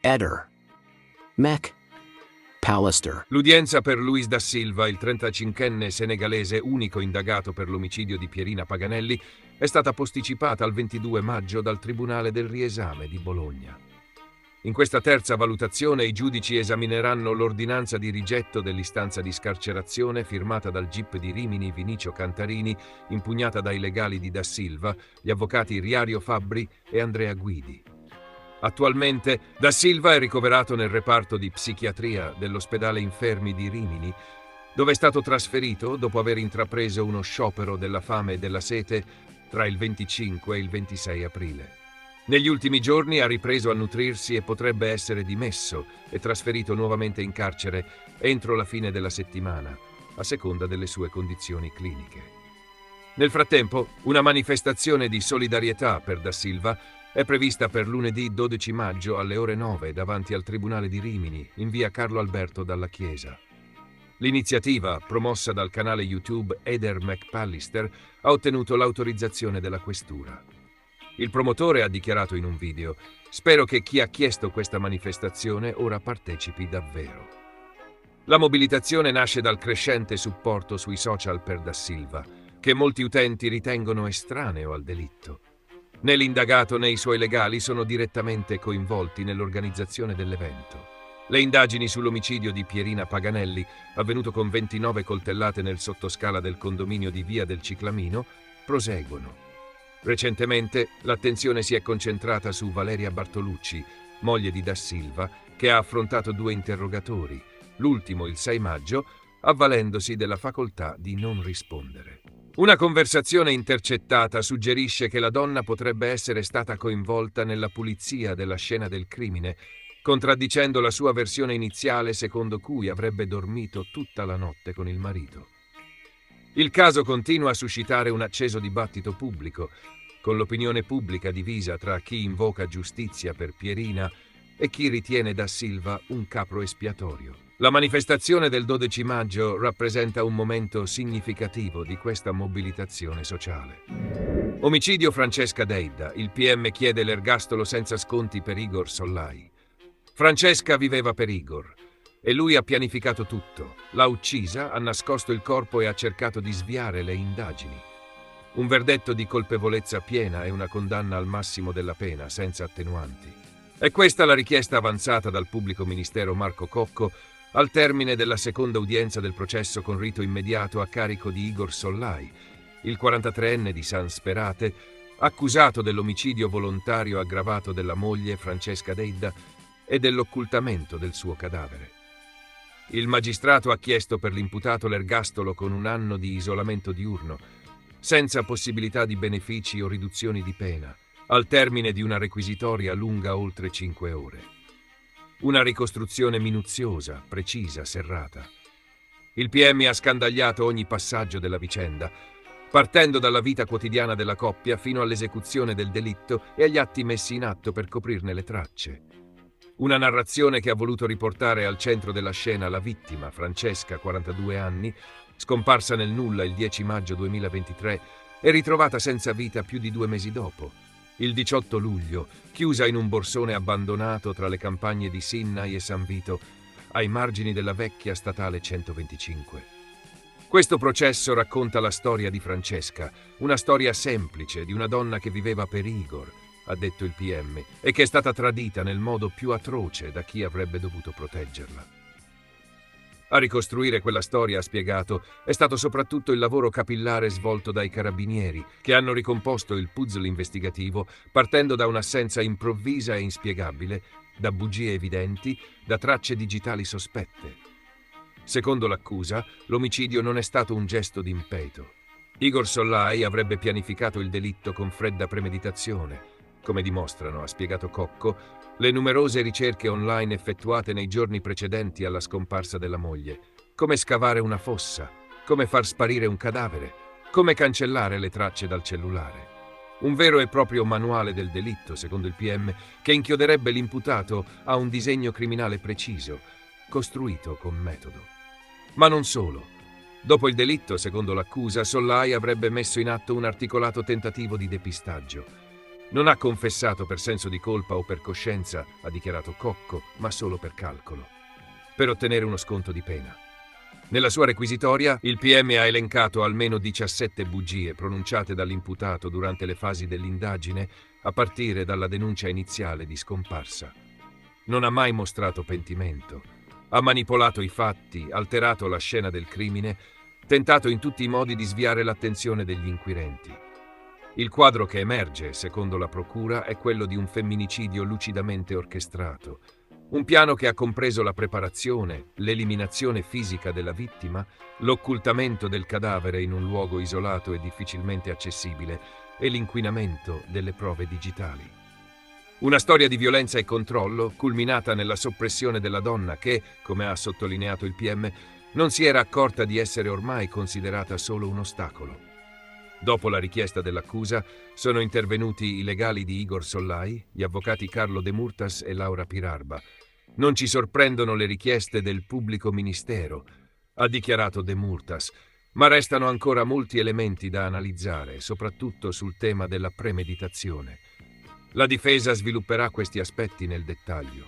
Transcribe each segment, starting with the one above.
Eder. Mac. Pallister. L'udienza per Luis da Silva, il 35enne senegalese unico indagato per l'omicidio di Pierina Paganelli, è stata posticipata al 22 maggio dal Tribunale del Riesame di Bologna. In questa terza valutazione i giudici esamineranno l'ordinanza di rigetto dell'istanza di scarcerazione firmata dal GIP di Rimini Vinicio Cantarini, impugnata dai legali di Da Silva, gli avvocati Riario Fabbri e Andrea Guidi. Attualmente Da Silva è ricoverato nel reparto di psichiatria dell'ospedale Infermi di Rimini, dove è stato trasferito dopo aver intrapreso uno sciopero della fame e della sete tra il 25 e il 26 aprile. Negli ultimi giorni ha ripreso a nutrirsi e potrebbe essere dimesso e trasferito nuovamente in carcere entro la fine della settimana, a seconda delle sue condizioni cliniche. Nel frattempo, una manifestazione di solidarietà per Da Silva è prevista per lunedì 12 maggio alle ore 9 davanti al Tribunale di Rimini, in via Carlo Alberto Dalla Chiesa. L'iniziativa, promossa dal canale YouTube Eder McPallister, ha ottenuto l'autorizzazione della questura. Il promotore ha dichiarato in un video: «Spero che chi ha chiesto questa manifestazione ora partecipi davvero». La mobilitazione nasce dal crescente supporto sui social per Da Silva, che molti utenti ritengono estraneo al delitto. Né l'indagato né i suoi legali sono direttamente coinvolti nell'organizzazione dell'evento. Le indagini sull'omicidio di Pierina Paganelli, avvenuto con 29 coltellate nel sottoscala del condominio di Via del Ciclamino, proseguono. Recentemente l'attenzione si è concentrata su Valeria Bartolucci, moglie di Da Silva, che ha affrontato 2 interrogatori, l'ultimo il 6 maggio, avvalendosi della facoltà di non rispondere. Una conversazione intercettata suggerisce che la donna potrebbe essere stata coinvolta nella pulizia della scena del crimine, contraddicendo la sua versione iniziale secondo cui avrebbe dormito tutta la notte con il marito. Il caso continua a suscitare un acceso dibattito pubblico, con l'opinione pubblica divisa tra chi invoca giustizia per Pierina e chi ritiene Da Silva un capro espiatorio. La manifestazione del 12 maggio rappresenta un momento significativo di questa mobilitazione sociale. Omicidio Francesca Deidda. Il PM chiede l'ergastolo senza sconti per Igor Sollai. Francesca viveva per Igor e lui ha pianificato tutto. L'ha uccisa, ha nascosto il corpo e ha cercato di sviare le indagini. Un verdetto di colpevolezza piena e una condanna al massimo della pena, senza attenuanti. È questa la richiesta avanzata dal pubblico ministero Marco Cocco al termine della seconda udienza del processo con rito immediato a carico di Igor Sollai, il 43enne di San Sperate, accusato dell'omicidio volontario aggravato della moglie Francesca Deidda e dell'occultamento del suo cadavere. Il magistrato ha chiesto per l'imputato l'ergastolo con 1 anno di isolamento diurno, senza possibilità di benefici o riduzioni di pena, al termine di una requisitoria lunga oltre 5 ore. Una ricostruzione minuziosa, precisa, serrata. Il PM ha scandagliato ogni passaggio della vicenda, partendo dalla vita quotidiana della coppia fino all'esecuzione del delitto e agli atti messi in atto per coprirne le tracce. Una narrazione che ha voluto riportare al centro della scena la vittima, Francesca, 42 anni, scomparsa nel nulla il 10 maggio 2023 e ritrovata senza vita più di 2 mesi dopo, il 18 luglio, chiusa in un borsone abbandonato tra le campagne di Sinnai e San Vito, ai margini della vecchia statale 125. Questo processo racconta la storia di Francesca, una storia semplice di una donna che viveva per Igor, ha detto il PM, e che è stata tradita nel modo più atroce da chi avrebbe dovuto proteggerla. A ricostruire quella storia, ha spiegato, è stato soprattutto il lavoro capillare svolto dai carabinieri, che hanno ricomposto il puzzle investigativo partendo da un'assenza improvvisa e inspiegabile, da bugie evidenti, da tracce digitali sospette. Secondo l'accusa, l'omicidio non è stato un gesto d'impeto. Igor Sollai avrebbe pianificato il delitto con fredda premeditazione, come dimostrano, ha spiegato Cocco, le numerose ricerche online effettuate nei giorni precedenti alla scomparsa della moglie. Come scavare una fossa, come far sparire un cadavere, come cancellare le tracce dal cellulare. Un vero e proprio manuale del delitto, secondo il PM, che inchioderebbe l'imputato a un disegno criminale preciso, costruito con metodo. Ma non solo. Dopo il delitto, secondo l'accusa, Sollai avrebbe messo in atto un articolato tentativo di depistaggio. Non ha confessato per senso di colpa o per coscienza, ha dichiarato Cocco, ma solo per calcolo, per ottenere uno sconto di pena. Nella sua requisitoria, il PM ha elencato almeno 17 bugie pronunciate dall'imputato durante le fasi dell'indagine, a partire dalla denuncia iniziale di scomparsa. Non ha mai mostrato pentimento. Ha manipolato i fatti, alterato la scena del crimine, tentato in tutti i modi di sviare l'attenzione degli inquirenti. Il quadro che emerge, secondo la procura, è quello di un femminicidio lucidamente orchestrato. Un piano che ha compreso la preparazione, l'eliminazione fisica della vittima, l'occultamento del cadavere in un luogo isolato e difficilmente accessibile e l'inquinamento delle prove digitali. Una storia di violenza e controllo, culminata nella soppressione della donna che, come ha sottolineato il PM, non si era accorta di essere ormai considerata solo un ostacolo. Dopo la richiesta dell'accusa, sono intervenuti i legali di Igor Sollai, gli avvocati Carlo De Murtas e Laura Pirarba. Non ci sorprendono le richieste del pubblico ministero, ha dichiarato De Murtas, ma restano ancora molti elementi da analizzare, soprattutto sul tema della premeditazione. La difesa svilupperà questi aspetti nel dettaglio.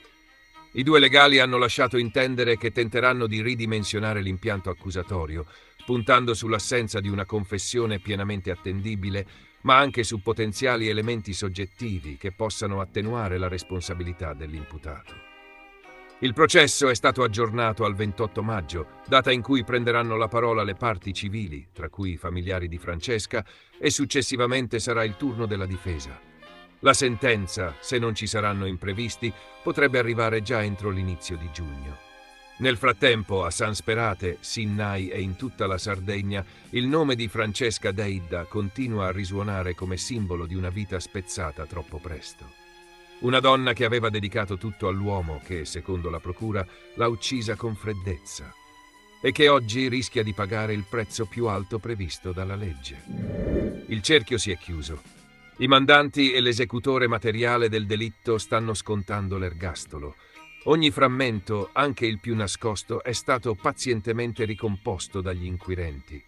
I due legali hanno lasciato intendere che tenteranno di ridimensionare l'impianto accusatorio, puntando sull'assenza di una confessione pienamente attendibile, ma anche su potenziali elementi soggettivi che possano attenuare la responsabilità dell'imputato. Il processo è stato aggiornato al 28 maggio, data in cui prenderanno la parola le parti civili, tra cui i familiari di Francesca, e successivamente sarà il turno della difesa. La sentenza, se non ci saranno imprevisti, potrebbe arrivare già entro l'inizio di giugno. Nel frattempo, a San Sperate, Sinnai e in tutta la Sardegna, il nome di Francesca Deidda continua a risuonare come simbolo di una vita spezzata troppo presto. Una donna che aveva dedicato tutto all'uomo che, secondo la procura, l'ha uccisa con freddezza e che oggi rischia di pagare il prezzo più alto previsto dalla legge. Il cerchio si è chiuso. I mandanti e l'esecutore materiale del delitto stanno scontando l'ergastolo. Ogni frammento, anche il più nascosto, è stato pazientemente ricomposto dagli inquirenti.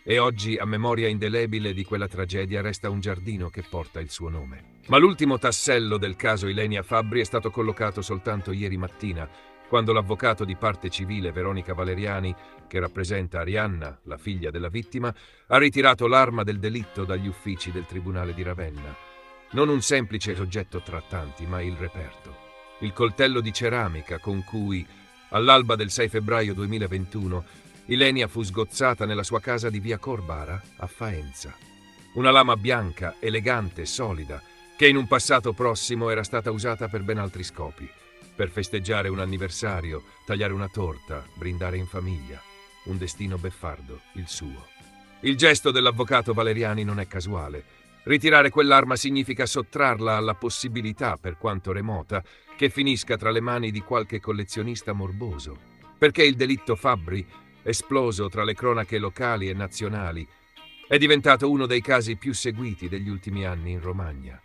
E oggi, a memoria indelebile di quella tragedia, resta un giardino che porta il suo nome. Ma l'ultimo tassello del caso Ilenia Fabbri è stato collocato soltanto ieri mattina, quando l'avvocato di parte civile Veronica Valeriani, che rappresenta Arianna, la figlia della vittima, ha ritirato l'arma del delitto dagli uffici del Tribunale di Ravenna. Non un semplice oggetto tra tanti, ma il reperto. Il coltello di ceramica con cui, all'alba del 6 febbraio 2021, Ilenia fu sgozzata nella sua casa di via Corbara, a Faenza. Una lama bianca, elegante, solida, che in un passato prossimo era stata usata per ben altri scopi. Per festeggiare un anniversario, tagliare una torta, brindare in famiglia. Un destino beffardo, il suo. Il gesto dell'avvocato Valeriani non è casuale. Ritirare quell'arma significa sottrarla alla possibilità, per quanto remota, che finisca tra le mani di qualche collezionista morboso. Perché il delitto Fabbri, esploso tra le cronache locali e nazionali, è diventato uno dei casi più seguiti degli ultimi anni in Romagna.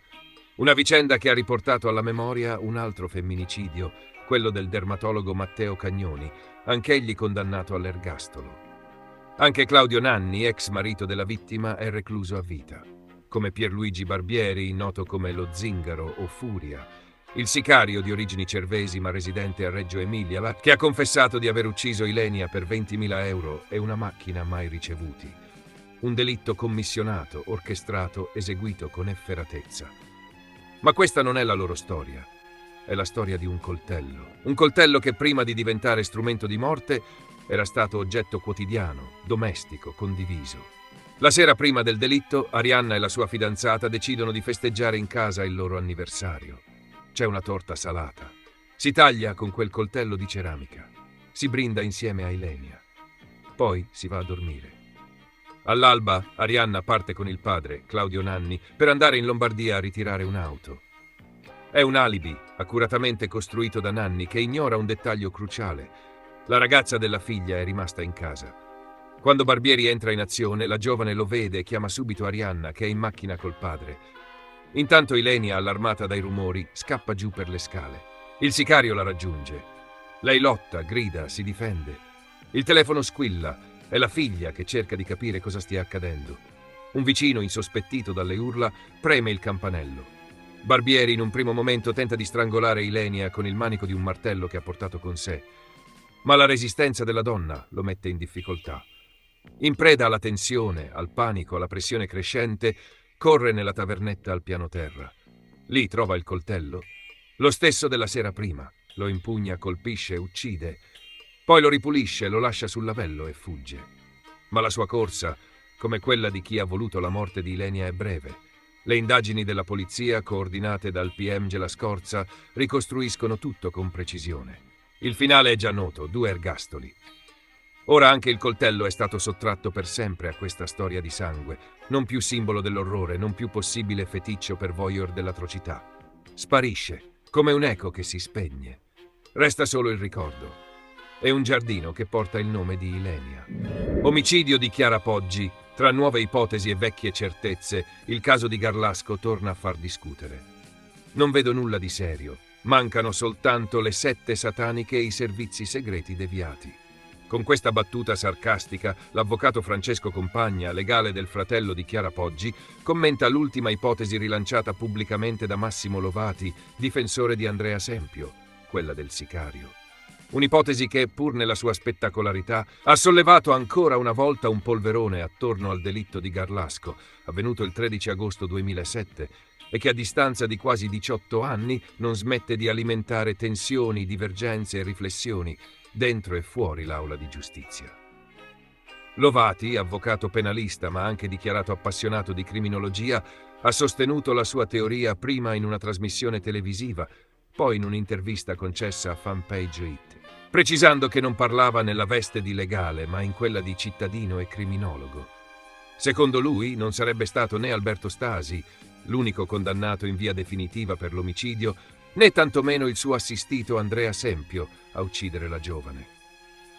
Una vicenda che ha riportato alla memoria un altro femminicidio, quello del dermatologo Matteo Cagnoni, anch'egli condannato all'ergastolo. Anche Claudio Nanni, ex marito della vittima, è recluso a vita, come Pierluigi Barbieri, noto come lo Zingaro o Furia, il sicario di origini cervesi ma residente a Reggio Emilia, che ha confessato di aver ucciso Ilenia per 20.000 euro e una macchina mai ricevuti. Un delitto commissionato, orchestrato, eseguito con efferatezza. Ma questa non è la loro storia. È la storia di un coltello. Un coltello che prima di diventare strumento di morte era stato oggetto quotidiano, domestico, condiviso. La sera prima del delitto, Arianna e la sua fidanzata decidono di festeggiare in casa il loro anniversario. C'è una torta salata. Si taglia con quel coltello di ceramica. Si brinda insieme a Ilenia. Poi si va a dormire. All'alba, Arianna parte con il padre, Claudio Nanni, per andare in Lombardia a ritirare un'auto. È un alibi, accuratamente costruito da Nanni, che ignora un dettaglio cruciale. La ragazza della figlia è rimasta in casa. Quando Barbieri entra in azione, la giovane lo vede e chiama subito Arianna, che è in macchina col padre. Intanto Ilenia, allarmata dai rumori, scappa giù per le scale. Il sicario la raggiunge. Lei lotta, grida, si difende. Il telefono squilla. È la figlia che cerca di capire cosa stia accadendo. Un vicino, insospettito dalle urla, preme il campanello. Barbieri in un primo momento tenta di strangolare Ilenia con il manico di un martello che ha portato con sé, ma la resistenza della donna lo mette in difficoltà. In preda alla tensione, al panico, alla pressione crescente, corre nella tavernetta al piano terra. Lì trova il coltello, lo stesso della sera prima, lo impugna, colpisce, uccide, poi lo ripulisce, lo lascia sul lavello e fugge. Ma la sua corsa, come quella di chi ha voluto la morte di Ilenia, è breve. Le indagini della polizia, coordinate dal PM Gela Scorza, ricostruiscono tutto con precisione. Il finale è già noto, 2 ergastoli. Ora anche il coltello è stato sottratto per sempre a questa storia di sangue, non più simbolo dell'orrore, non più possibile feticcio per voyeur dell'atrocità. Sparisce, come un eco che si spegne. Resta solo il ricordo. È un giardino che porta il nome di Ilenia. Omicidio di Chiara Poggi. Tra nuove ipotesi e vecchie certezze, il caso di Garlasco torna a far discutere. Non vedo nulla di serio. Mancano soltanto le 7 sataniche e i servizi segreti deviati. Con questa battuta sarcastica, l'avvocato Francesco Compagna, legale del fratello di Chiara Poggi, commenta l'ultima ipotesi rilanciata pubblicamente da Massimo Lovati, difensore di Andrea Sempio, quella del sicario. Un'ipotesi che, pur nella sua spettacolarità, ha sollevato ancora una volta un polverone attorno al delitto di Garlasco, avvenuto il 13 agosto 2007, e che a distanza di quasi 18 anni non smette di alimentare tensioni, divergenze e riflessioni dentro e fuori l'aula di giustizia. Lovati, avvocato penalista ma anche dichiarato appassionato di criminologia, ha sostenuto la sua teoria prima in una trasmissione televisiva, poi in un'intervista concessa a Fanpage It, precisando che non parlava nella veste di legale ma in quella di cittadino e criminologo. Secondo lui non sarebbe stato né Alberto Stasi, l'unico condannato in via definitiva per l'omicidio, né tantomeno il suo assistito Andrea Sempio a uccidere la giovane.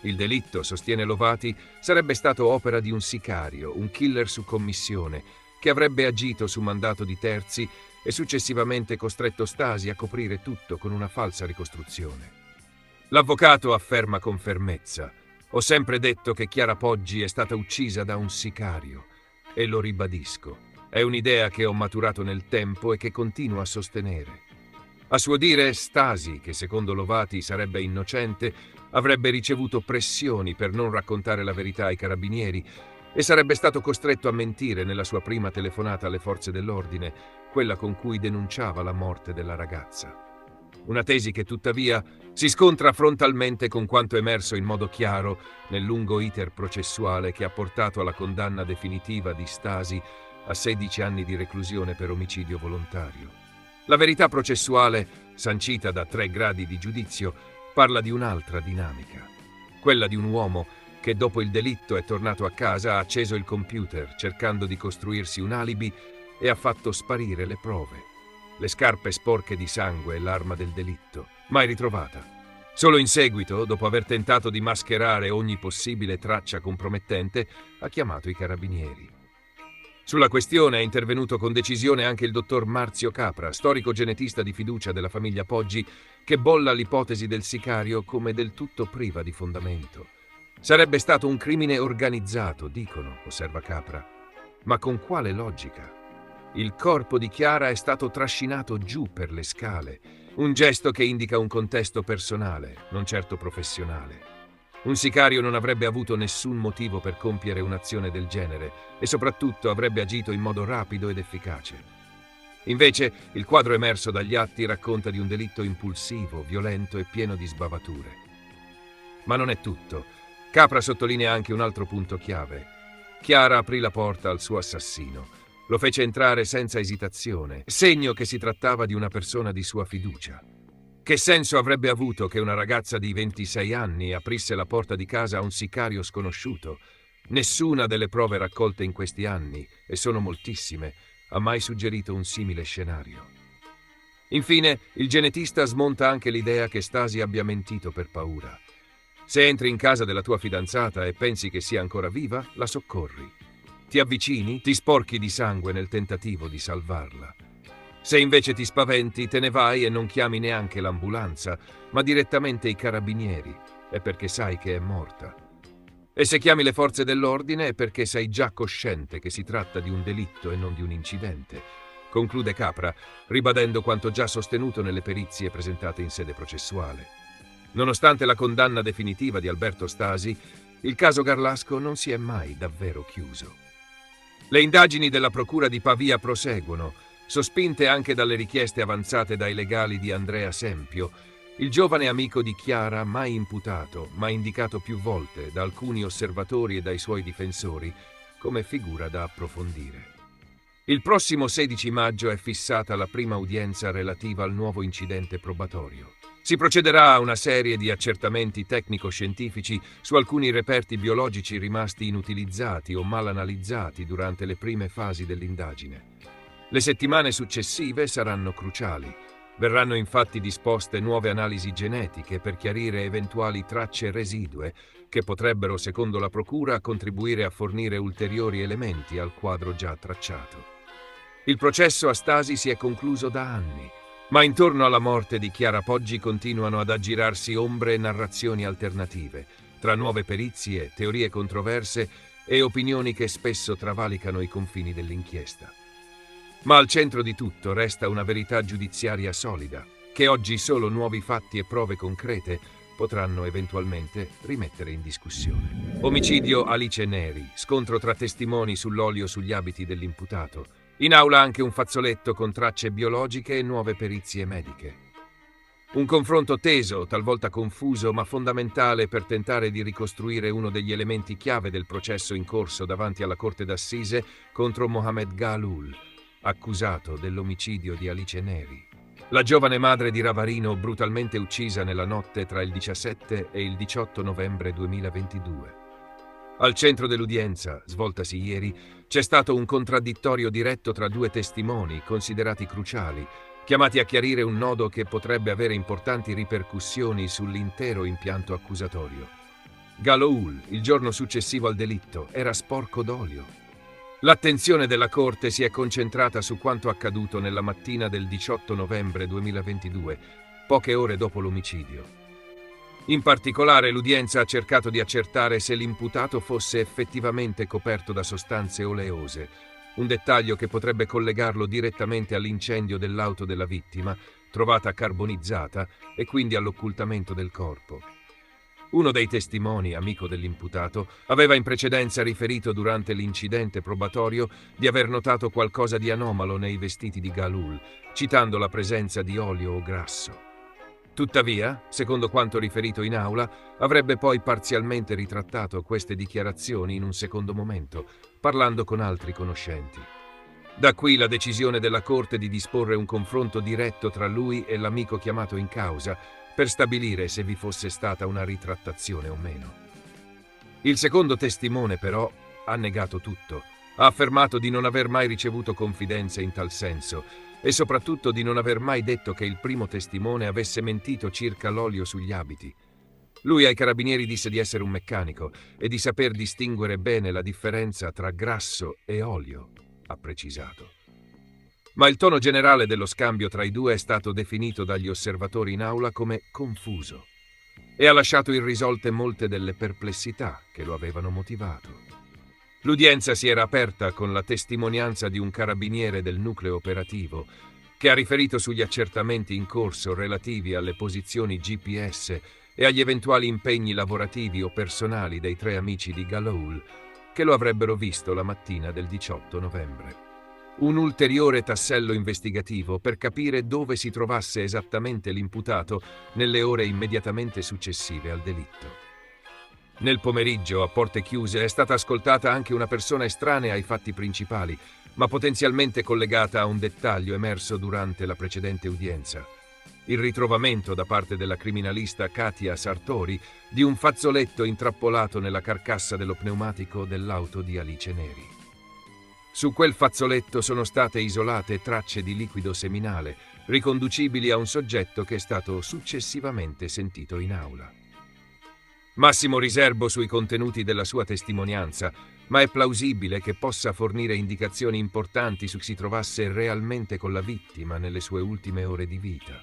Il delitto, sostiene Lovati, sarebbe stato opera di un sicario, un killer su commissione, che avrebbe agito su mandato di terzi e successivamente costretto Stasi a coprire tutto con una falsa ricostruzione. L'avvocato afferma con fermezza: «Ho sempre detto che Chiara Poggi è stata uccisa da un sicario e lo ribadisco. È un'idea che ho maturato nel tempo e che continuo a sostenere». A suo dire, Stasi, che secondo Lovati sarebbe innocente, avrebbe ricevuto pressioni per non raccontare la verità ai carabinieri e sarebbe stato costretto a mentire nella sua prima telefonata alle forze dell'ordine, quella con cui denunciava la morte della ragazza. Una tesi che tuttavia si scontra frontalmente con quanto emerso in modo chiaro nel lungo iter processuale che ha portato alla condanna definitiva di Stasi a 16 anni di reclusione per omicidio volontario. La verità processuale, sancita da 3 gradi di giudizio, parla di un'altra dinamica. Quella di un uomo che dopo il delitto è tornato a casa, ha acceso il computer cercando di costruirsi un alibi e ha fatto sparire le prove. Le scarpe sporche di sangue e l'arma del delitto, mai ritrovata. Solo in seguito, dopo aver tentato di mascherare ogni possibile traccia compromettente, ha chiamato i carabinieri. Sulla questione è intervenuto con decisione anche il dottor Marzio Capra, storico genetista di fiducia della famiglia Poggi, che bolla l'ipotesi del sicario come del tutto priva di fondamento. Sarebbe stato un crimine organizzato, dicono, osserva Capra. Ma con quale logica? Il corpo di Chiara è stato trascinato giù per le scale, un gesto che indica un contesto personale, non certo professionale. Un sicario non avrebbe avuto nessun motivo per compiere un'azione del genere e soprattutto avrebbe agito in modo rapido ed efficace. Invece, il quadro emerso dagli atti racconta di un delitto impulsivo, violento e pieno di sbavature. Ma non è tutto. Capra sottolinea anche un altro punto chiave. Chiara aprì la porta al suo assassino. Lo fece entrare senza esitazione, segno che si trattava di una persona di sua fiducia. Che senso avrebbe avuto che una ragazza di 26 anni aprisse la porta di casa a un sicario sconosciuto? Nessuna delle prove raccolte in questi anni, e sono moltissime, ha mai suggerito un simile scenario. Infine, il genetista smonta anche l'idea che Stasi abbia mentito per paura. Se entri in casa della tua fidanzata e pensi che sia ancora viva, la soccorri. Ti avvicini, ti sporchi di sangue nel tentativo di salvarla. Se invece ti spaventi, te ne vai e non chiami neanche l'ambulanza, ma direttamente i carabinieri, è perché sai che è morta. E se chiami le forze dell'ordine è perché sei già cosciente che si tratta di un delitto e non di un incidente. conclude Capra, ribadendo quanto già sostenuto nelle perizie presentate in sede processuale. Nonostante la condanna definitiva di Alberto Stasi, il caso Garlasco non si è mai davvero chiuso. Le indagini della Procura di Pavia proseguono, sospinte anche dalle richieste avanzate dai legali di Andrea Sempio, il giovane amico di Chiara mai imputato, ma indicato più volte da alcuni osservatori e dai suoi difensori come figura da approfondire. Il prossimo 16 maggio è fissata la prima udienza relativa al nuovo incidente probatorio. Si procederà a una serie di accertamenti tecnico-scientifici su alcuni reperti biologici rimasti inutilizzati o mal analizzati durante le prime fasi dell'indagine. Le settimane successive saranno cruciali. Verranno infatti disposte nuove analisi genetiche per chiarire eventuali tracce residue che potrebbero, secondo la Procura, contribuire a fornire ulteriori elementi al quadro già tracciato. Il processo a Stasi si è concluso da anni, ma intorno alla morte di Chiara Poggi continuano ad aggirarsi ombre e narrazioni alternative, tra nuove perizie, teorie controverse e opinioni che spesso travalicano i confini dell'inchiesta. Ma al centro di tutto resta una verità giudiziaria solida, che oggi solo nuovi fatti e prove concrete potranno eventualmente rimettere in discussione. Omicidio Alice Neri, scontro tra testimoni sull'olio sugli abiti dell'imputato. In aula anche un fazzoletto con tracce biologiche e nuove perizie mediche. Un confronto teso, talvolta confuso, ma fondamentale per tentare di ricostruire uno degli elementi chiave del processo in corso davanti alla Corte d'Assise contro Mohamed Galul, accusato dell'omicidio di Alice Neri, la giovane madre di Ravarino brutalmente uccisa nella notte tra il 17 e il 18 novembre 2022. Al centro dell'udienza, svoltasi ieri, c'è stato un contraddittorio diretto tra due testimoni considerati cruciali, chiamati a chiarire un nodo che potrebbe avere importanti ripercussioni sull'intero impianto accusatorio. Galoul, il giorno successivo al delitto, era sporco d'olio. L'attenzione della Corte si è concentrata su quanto accaduto nella mattina del 18 novembre 2022, poche ore dopo l'omicidio. In particolare, l'udienza ha cercato di accertare se l'imputato fosse effettivamente coperto da sostanze oleose, un dettaglio che potrebbe collegarlo direttamente all'incendio dell'auto della vittima, trovata carbonizzata, e quindi all'occultamento del corpo. Uno dei testimoni, amico dell'imputato, aveva in precedenza riferito durante l'incidente probatorio di aver notato qualcosa di anomalo nei vestiti di Galul, citando la presenza di olio o grasso. Tuttavia, secondo quanto riferito in aula, avrebbe poi parzialmente ritrattato queste dichiarazioni in un secondo momento, parlando con altri conoscenti. Da qui la decisione della Corte di disporre un confronto diretto tra lui e l'amico chiamato in causa per stabilire se vi fosse stata una ritrattazione o meno. Il secondo testimone, però, ha negato tutto. Ha affermato di non aver mai ricevuto confidenze in tal senso e soprattutto di non aver mai detto che il primo testimone avesse mentito circa l'olio sugli abiti. Lui ai carabinieri disse di essere un meccanico e di saper distinguere bene la differenza tra grasso e olio, ha precisato. Ma il tono generale dello scambio tra i due è stato definito dagli osservatori in aula come confuso e ha lasciato irrisolte molte delle perplessità che lo avevano motivato. L'udienza si era aperta con la testimonianza di un carabiniere del nucleo operativo che ha riferito sugli accertamenti in corso relativi alle posizioni GPS e agli eventuali impegni lavorativi o personali dei tre amici di Galoul che lo avrebbero visto la mattina del 18 novembre. Un ulteriore tassello investigativo per capire dove si trovasse esattamente l'imputato nelle ore immediatamente successive al delitto. Nel pomeriggio, a porte chiuse, è stata ascoltata anche una persona estranea ai fatti principali, ma potenzialmente collegata a un dettaglio emerso durante la precedente udienza: il ritrovamento da parte della criminalista Katia Sartori di un fazzoletto intrappolato nella carcassa dello pneumatico dell'auto di Alice Neri. Su quel fazzoletto sono state isolate tracce di liquido seminale, riconducibili a un soggetto che è stato successivamente sentito in aula. Massimo riserbo sui contenuti della sua testimonianza, ma è plausibile che possa fornire indicazioni importanti su chi si trovasse realmente con la vittima nelle sue ultime ore di vita.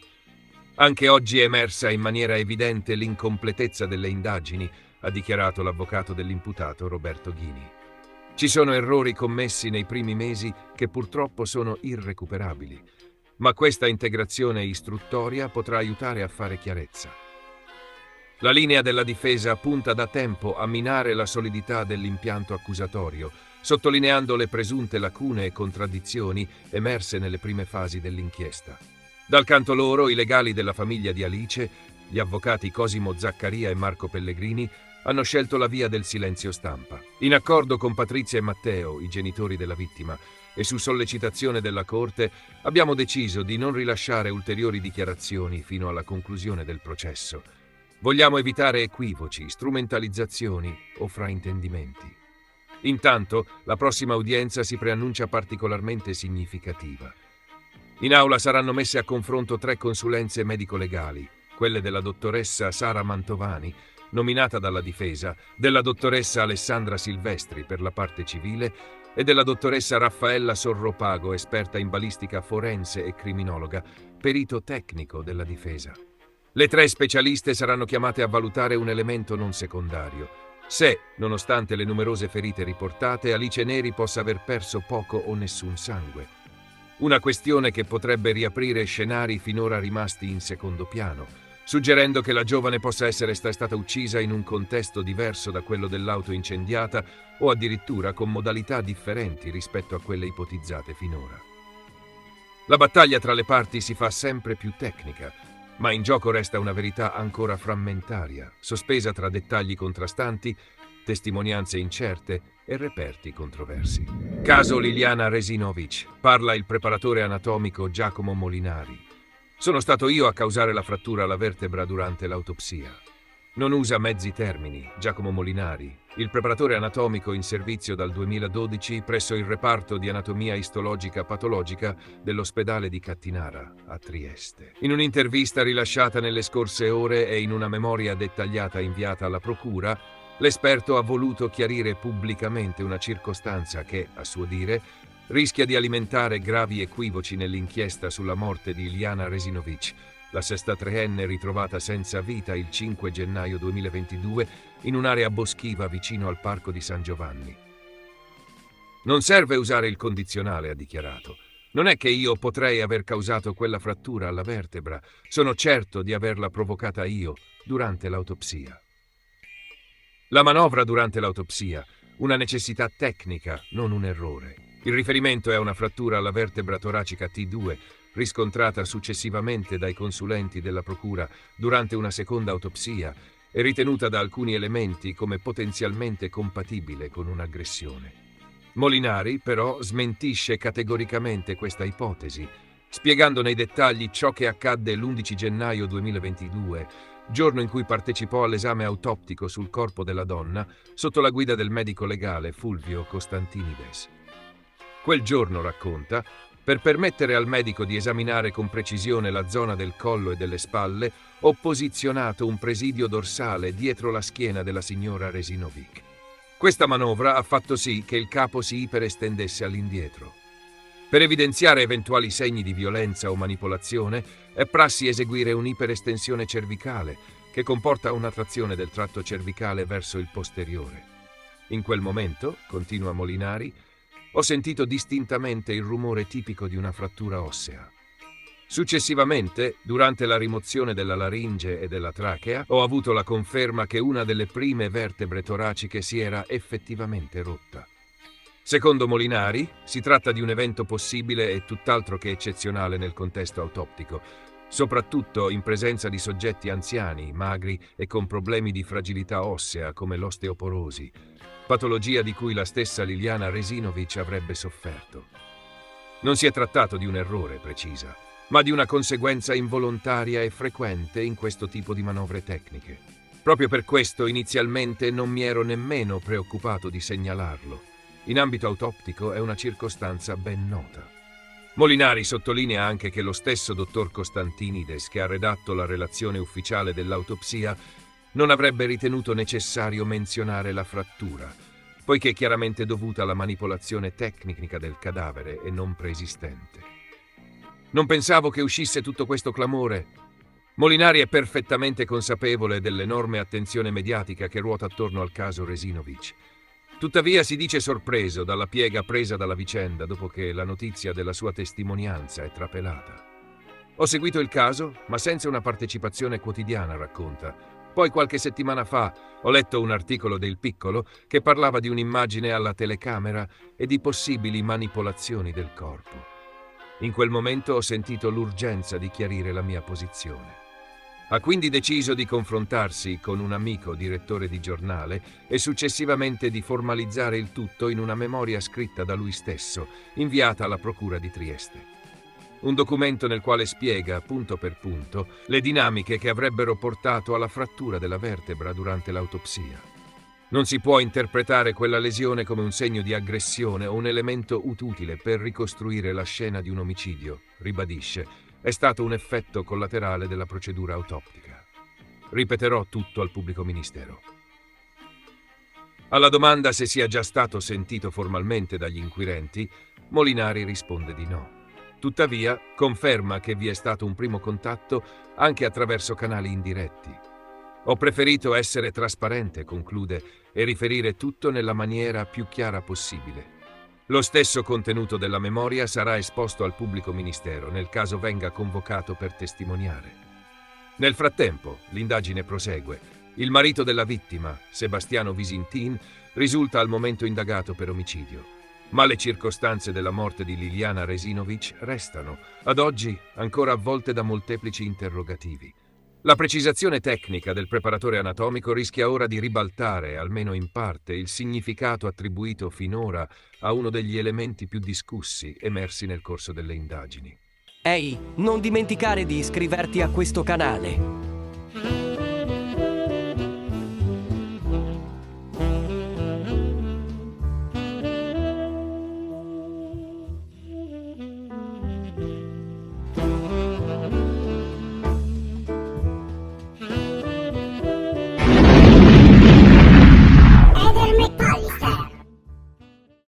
Anche oggi è emersa in maniera evidente l'incompletezza delle indagini, ha dichiarato l'avvocato dell'imputato Roberto Ghini. Ci sono errori commessi nei primi mesi che purtroppo sono irrecuperabili, ma questa integrazione istruttoria potrà aiutare a fare chiarezza. La linea della difesa punta da tempo a minare la solidità dell'impianto accusatorio, sottolineando le presunte lacune e contraddizioni emerse nelle prime fasi dell'inchiesta. Dal canto loro, i legali della famiglia di Alice, gli avvocati Cosimo Zaccaria e Marco Pellegrini, hanno scelto la via del silenzio stampa. In accordo con Patrizia e Matteo, i genitori della vittima, e su sollecitazione della Corte, abbiamo deciso di non rilasciare ulteriori dichiarazioni fino alla conclusione del processo. Vogliamo evitare equivoci, strumentalizzazioni o fraintendimenti. Intanto, la prossima udienza si preannuncia particolarmente significativa. In aula saranno messe a confronto 3 consulenze medico-legali, quelle della dottoressa Sara Mantovani, nominata dalla difesa, della dottoressa Alessandra Silvestri per la parte civile e della dottoressa Raffaella Sorropago, esperta in balistica forense e criminologa, perito tecnico della difesa. Le 3 specialiste saranno chiamate a valutare un elemento non secondario: se, nonostante le numerose ferite riportate, Alice Neri possa aver perso poco o nessun sangue. Una questione che potrebbe riaprire scenari finora rimasti in secondo piano, suggerendo che la giovane possa essere stata uccisa in un contesto diverso da quello dell'auto incendiata o addirittura con modalità differenti rispetto a quelle ipotizzate finora. La battaglia tra le parti si fa sempre più tecnica, ma in gioco resta una verità ancora frammentaria, sospesa tra dettagli contrastanti, testimonianze incerte e reperti controversi. Caso Liliana Resinovic, parla il preparatore anatomico Giacomo Molinari. Sono stato io a causare la frattura alla vertebra durante l'autopsia. Non usa mezzi termini, Giacomo Molinari, il preparatore anatomico in servizio dal 2012 presso il reparto di anatomia istologica patologica dell'ospedale di Cattinara, a Trieste. In un'intervista rilasciata nelle scorse ore e in una memoria dettagliata inviata alla procura, l'esperto ha voluto chiarire pubblicamente una circostanza che, a suo dire, rischia di alimentare gravi equivoci nell'inchiesta sulla morte di Iliana Resinovic, la 63enne ritrovata senza vita il 5 gennaio 2022 in un'area boschiva vicino al parco di San Giovanni. Non serve usare il condizionale, ha dichiarato. Non è che io potrei aver causato quella frattura alla vertebra, sono certo di averla provocata io durante l'autopsia. La manovra durante l'autopsia, una necessità tecnica, non un errore. Il riferimento è a una frattura alla vertebra toracica T2, riscontrata successivamente dai consulenti della procura durante una seconda autopsia e ritenuta da alcuni elementi come potenzialmente compatibile con un'aggressione. Molinari, però, smentisce categoricamente questa ipotesi, spiegando nei dettagli ciò che accadde l'11 gennaio 2022, giorno in cui partecipò all'esame autoptico sul corpo della donna sotto la guida del medico legale Fulvio Costantinides. Quel giorno, racconta, per permettere al medico di esaminare con precisione la zona del collo e delle spalle, ho posizionato un presidio dorsale dietro la schiena della signora Resinovic. Questa manovra ha fatto sì che il capo si iperestendesse all'indietro. Per evidenziare eventuali segni di violenza o manipolazione, è prassi eseguire un'iperestensione cervicale, che comporta una trazione del tratto cervicale verso il posteriore. In quel momento, continua Molinari, ho sentito distintamente il rumore tipico di una frattura ossea. Successivamente, durante la rimozione della laringe e della trachea, ho avuto la conferma che una delle prime vertebre toraciche si era effettivamente rotta. Secondo Molinari, si tratta di un evento possibile e tutt'altro che eccezionale nel contesto autoptico, soprattutto in presenza di soggetti anziani, magri e con problemi di fragilità ossea come l'osteoporosi, patologia di cui la stessa Liliana Resinovic avrebbe sofferto. Non si è trattato di un errore, precisa, ma di una conseguenza involontaria e frequente in questo tipo di manovre tecniche. Proprio per questo inizialmente non mi ero nemmeno preoccupato di segnalarlo. In ambito autoptico è una circostanza ben nota. Molinari sottolinea anche che lo stesso dottor Costantinides, che ha redatto la relazione ufficiale dell'autopsia, non avrebbe ritenuto necessario menzionare la frattura, poiché chiaramente dovuta alla manipolazione tecnica del cadavere e non preesistente. Non pensavo che uscisse tutto questo clamore. Molinari è perfettamente consapevole dell'enorme attenzione mediatica che ruota attorno al caso Resinovic. Tuttavia si dice sorpreso dalla piega presa dalla vicenda dopo che la notizia della sua testimonianza è trapelata. Ho seguito il caso, ma senza una partecipazione quotidiana, racconta. Poi qualche settimana fa ho letto un articolo del Piccolo che parlava di un'immagine alla telecamera e di possibili manipolazioni del corpo. In quel momento ho sentito l'urgenza di chiarire la mia posizione. Ha quindi deciso di confrontarsi con un amico direttore di giornale e successivamente di formalizzare il tutto in una memoria scritta da lui stesso, inviata alla Procura di Trieste. Un documento nel quale spiega, punto per punto, le dinamiche che avrebbero portato alla frattura della vertebra durante l'autopsia. Non si può interpretare quella lesione come un segno di aggressione o un elemento utile per ricostruire la scena di un omicidio, ribadisce. È stato un effetto collaterale della procedura autoptica. Ripeterò tutto al pubblico ministero. Alla domanda se sia già stato sentito formalmente dagli inquirenti, Molinari risponde di no. Tuttavia, conferma che vi è stato un primo contatto anche attraverso canali indiretti. Ho preferito essere trasparente, conclude, e riferire tutto nella maniera più chiara possibile. Lo stesso contenuto della memoria sarà esposto al pubblico ministero nel caso venga convocato per testimoniare. Nel frattempo, l'indagine prosegue. Il marito della vittima, Sebastiano Visintin, risulta al momento indagato per omicidio. Ma le circostanze della morte di Liliana Resinovic restano, ad oggi, ancora avvolte da molteplici interrogativi. La precisazione tecnica del preparatore anatomico rischia ora di ribaltare, almeno in parte, il significato attribuito finora a uno degli elementi più discussi emersi nel corso delle indagini. Ehi, non dimenticare di iscriverti a questo canale.